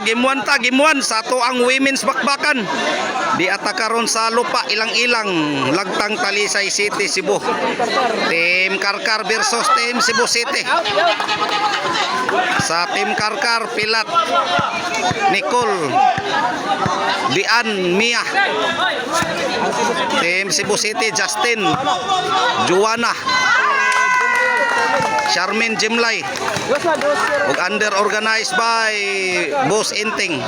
Game 1 ta, game 1 sa to ang women's bakbakan. Di atakaron sa lupa ilang-ilang Lagtang Talisay City, Cebu. Team Karkar versus Team Cebu City. Sa Team Karkar, Pilat, Nicole, Dian, Mia. Team Cebu City, Justin, Joanna, Charmin Jimlay. Ug under organized by Boss Inting.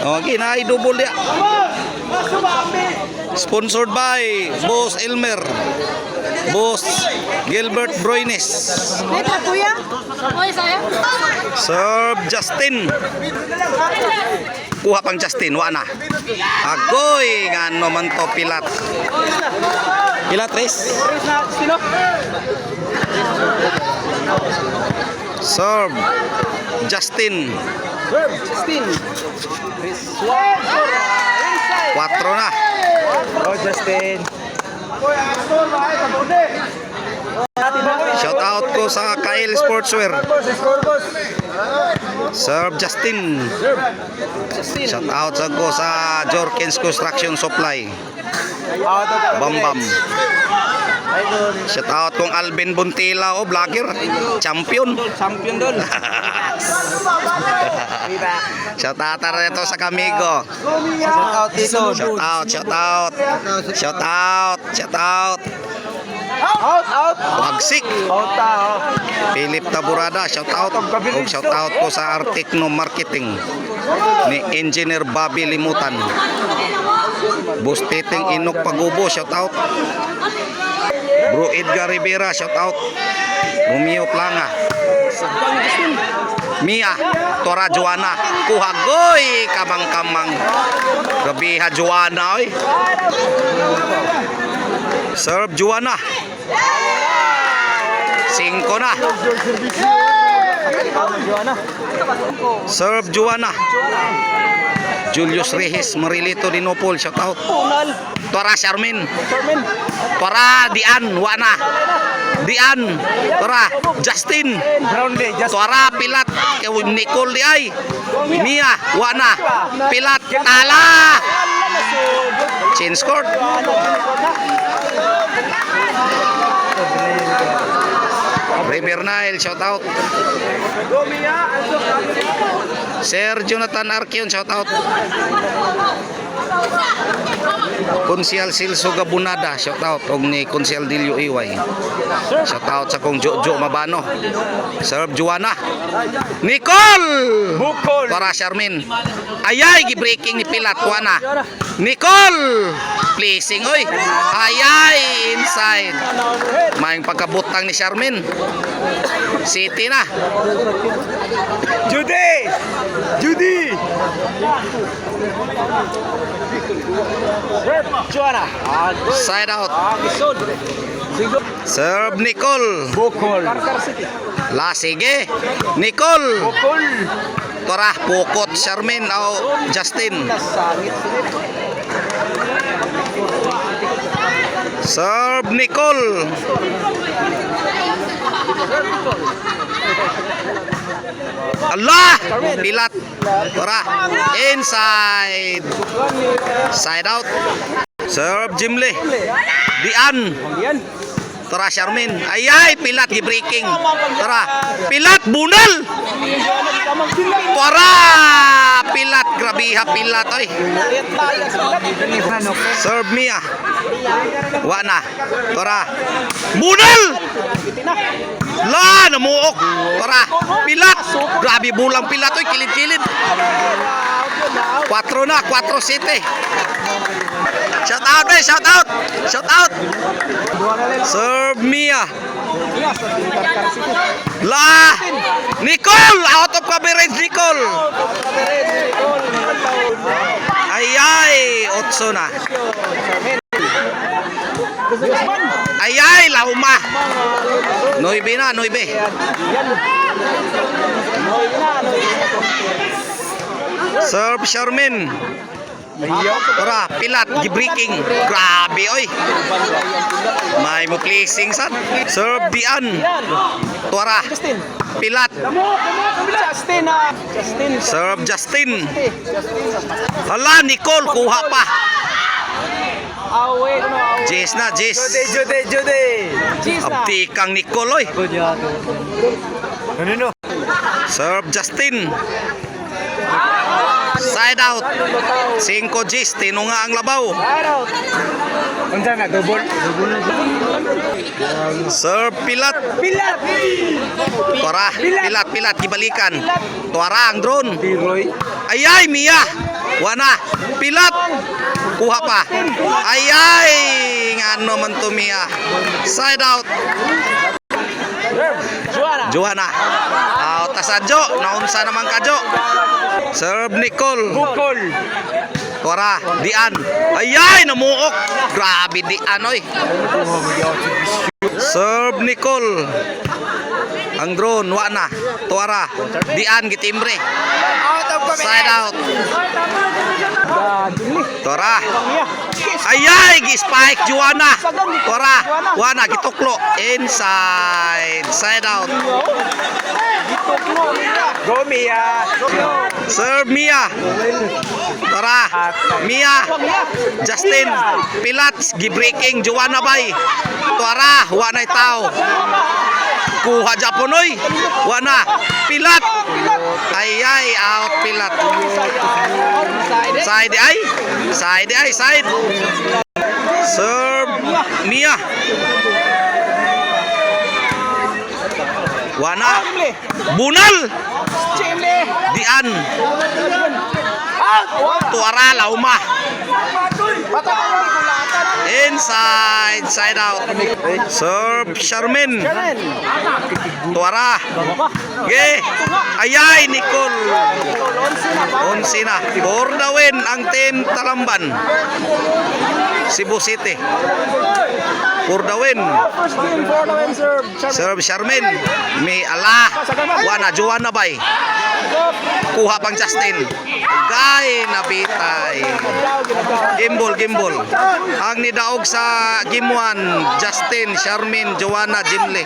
Okay, na double dia. Sponsored by Boss Elmer, Boss Gilbert Broynes. Serve Justin. Kuha pang Justin, wana. Agoy, ngano man to Pilat. Pilat race. Serve Justin. 4 na. Oh, Justin. Shout out ko sa Kyle Sportswear. Serve Justin. Shout out sa ko sa Jorkins Construction Supply. Bam. Shout out kong Alvin Buntila, vlogger, champion dol. Shout out ito sa Kamigo. Shout out. Wagsik. Philip Taburada, shout out. Ug shout out ko sa Articno Marketing ni Engineer Bobby Limutan. Boss Titing Inok Pagubo, shout out. Bro Edgar Rivera, shout out. Romeo Planga, Mia, Tora Joanna, Kuhagoy, kamang-kamang. Gabi ha Joanna, oy. Serve Joanna. 5 na. Serve Joanna. Julius Reyes, Marilito Dinopol, shout out. Tora Charmin. Tora Dian, wana. Dian, Tora Justin. Tora Pilat, Nicole di ay. Mia, wana. Pilat, tala. Change court. Premier Nile, shout out. Sir Jonathan Arkion, shout out. Konsyal Silso Gabunada, shout out. Og ni Konsyal Dilio Iway, shout out sa kong Jojo Mabano. Serve Joanna. Nicole para Charmin. Ayay gi-breaking ni Pilat, wana. Nicole pleasing, oy. Ayay inside. Maing pagkabutang ni Charmin. City na. Judy. Side out. Serve Nicole. La sige. Nicole. Tora pukot Charmin o Justin. Serve Nicole. Allah, Pilat. Tora inside. Side out. Serve Jimle. Dian. Tora Charmin. Ayay, Pilat gi-breaking. Tora Pilat bunal. Tora Pilat, grabiha Pilat, oy. Serve Mia. Wana. Tora bunal. La, namuok. Tora Pilat. Grabe bulang Pilat, oy, kilid-kilid. 4 na, 4 City. Shout out, eh, shout out. Serve Mia. La, Nicole, out of coverage Nicole. Ayay, 8 na. Ayay, Lauma. 9 na, 9. Serve Charmin. Tora, pilat, gibreaking. Grabe, oy. May mo placing sad. Serve Dian. Tora, pilat. Justin. Serve Justin. Hala, Nicole, kuha pa. Away, no, away. Jis na, Jis. Jude. Abdi kang Nicole, oy. No. Serve Justin. Side out. 5 Jis, tinunga ang labaw. Unsa na double? Serve pilat. Pilat. Tora, pilat, gibalikan. Tuara ang drone. Roy. Ayay, Mia. Wana, pilat. Kuha pa. Ayay, ngano man to Mia. Side out. Johanna. Out sa Jo. Naunsa naman ka Jo. Serve Nicole. Bukol. Tora, Dian. Ayay, namuok. Grabe Dian, oy. Serve Nicole. Ang drone, wana. Tora, Dian, gitimbre. Out of Side out. Tora. Ayay, gi-spike, Joanna. Tora, wana, gituklo. Inside. Side out. Go Mia. Serve Mia. Tora, Mia. Justin. Pilats, gi-breaking, Joanna bay. Tora, wana tao. Kuha Japonoy. Wana. Pilat. Ayay, out pilat. Side ay. Side. Serve Mia. Wana. Bunal. Dian. Tuara lauma. Inside, side out. Serve Charmin. Tuara. Ge. Ayay, Nicole. Onsina. For the win ang team Talamban. Cebu City. For the win. Serve Charmin. May ala. Wana, Joanna bay. Kuha pang Justin. Gay, nabitay. Gimbol. Ang nidaog sa Game 1, Justin, Charmin, Joanna, Jimle.